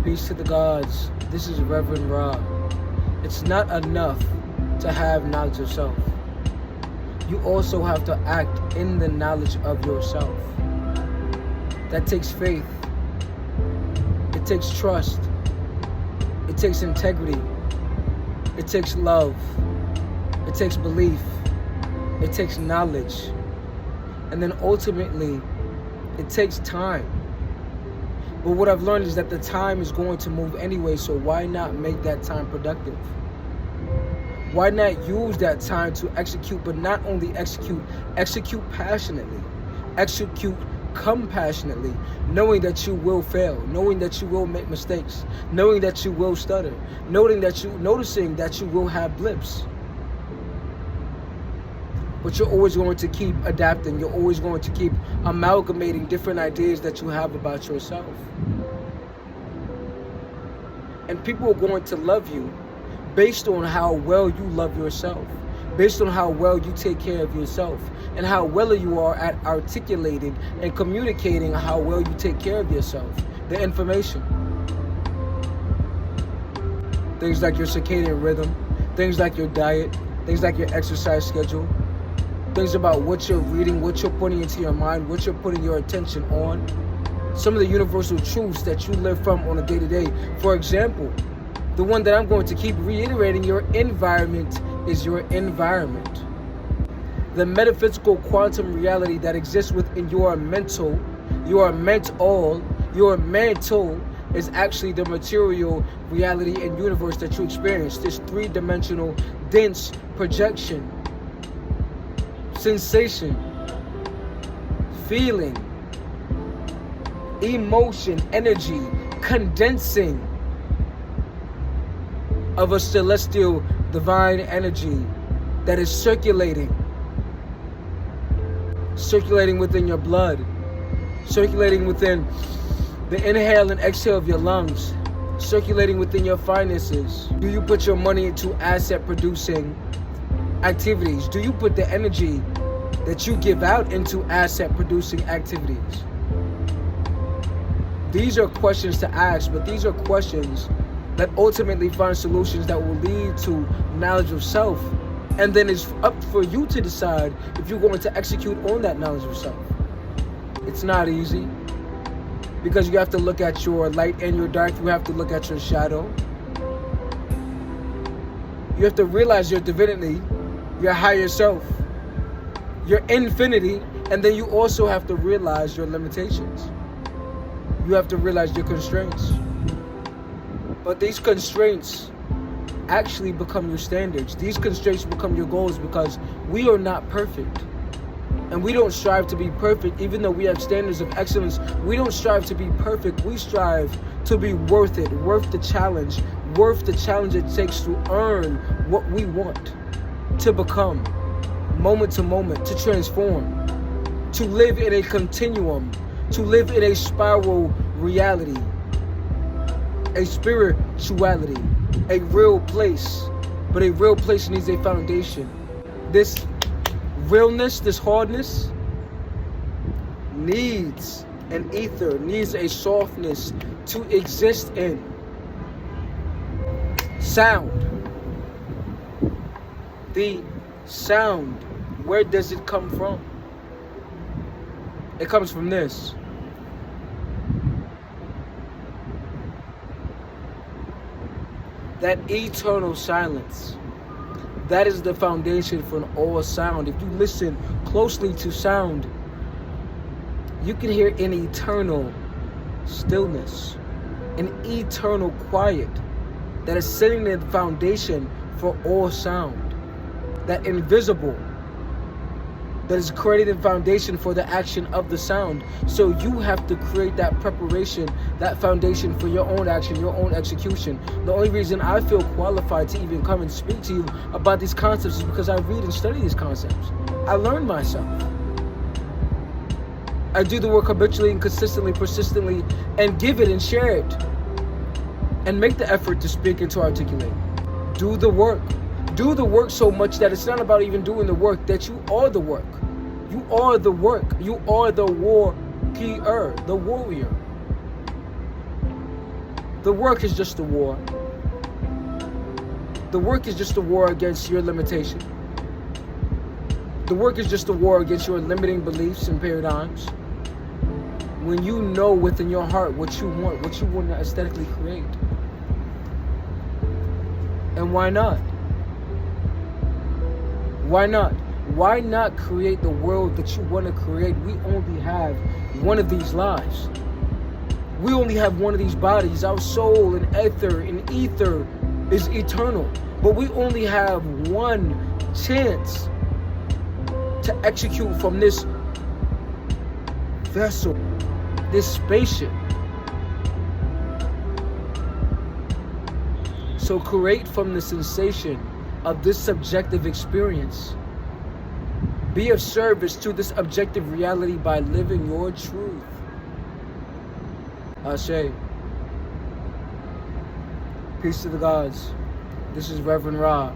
Peace to the gods. This is Reverend Rob. It's not enough to have knowledge of self. You also have to act in the knowledge of yourself. That takes faith. It takes trust. It takes integrity. It takes love. It takes belief. It takes knowledge. And then ultimately, it takes time. But what I've learned is that the time is going to move anyway, so why not make that time productive? Why not use that time to execute, but not only execute passionately, execute compassionately, knowing that you will fail, knowing that you will make mistakes, knowing that you will stutter, noticing that you will have blips. But you're always going to keep adapting. You're always going to keep amalgamating different ideas that you have about yourself. And people are going to love you based on how well you love yourself, based on how well you take care of yourself, and how well you are at articulating and communicating how well you take care of yourself, the information. Things like your circadian rhythm, things like your diet, things like your exercise schedule, things about what you're reading, what you're putting into your mind, what you're putting your attention on, some of the universal truths that you live from on a day-to-day. For example, the one that I'm going to keep reiterating, your environment is your environment. The metaphysical quantum reality that exists within your mental is actually the material reality and universe that you experience. This three-dimensional, dense projection, sensation, feeling, emotion, energy, condensing of a celestial divine energy that is circulating within your blood, circulating within the inhale and exhale of your lungs, circulating within your finances. Do you put your money into asset producing activities? Do you put the energy that you give out into asset producing activities? These are questions to ask, but these are questions that ultimately find solutions that will lead to knowledge of self. And then it's up for you to decide if you're going to execute on that knowledge of self. It's not easy, because you have to look at your light and your dark. You have to look at your shadow. You have to realize your divinity, your higher self, your infinity, and then you also have to realize your limitations. You have to realize your constraints. But these constraints actually become your standards. These constraints become your goals, because we are not perfect. And we don't strive to be perfect, even though we have standards of excellence. We don't strive to be perfect. We strive to be worth it, worth the challenge it takes to earn what we want, to become, moment to moment, to transform, to live in a continuum, to live in a spiral reality, a spirituality, a real place. But a real place needs a foundation. This realness, this hardness, needs an ether, needs a softness to exist in. Sound. The sound, where does it come from? It comes from this. That eternal silence. That is the foundation for all sound. If you listen closely to sound, you can hear an eternal stillness, an eternal quiet that is setting the foundation for all sound. That invisible, that is creating the foundation for the action of the sound. So you have to create that preparation, that foundation for your own action, your own execution. The only reason I feel qualified to even come and speak to you about these concepts is because I read and study these concepts. I learn myself. I do the work habitually and consistently, persistently, and give it and share it. And make the effort to speak and to articulate. Do the work. Do the work so much that it's not about even doing the work, that you are the work. You are the work. You are the warrior, the warrior. The work is just a war. The work is just a war against your limitation. The work is just a war against your limiting beliefs and paradigms. When you know within your heart what you want to aesthetically create. And why not? Why not? Why not create the world that you want to create? We only have one of these lives. We only have one of these bodies. Our soul and ether is eternal. But we only have one chance to execute from this vessel, this spaceship. So create from the sensation of this subjective experience. Be of service to this objective reality by living your truth. Ashe. Peace to the gods. This is Reverend Rob.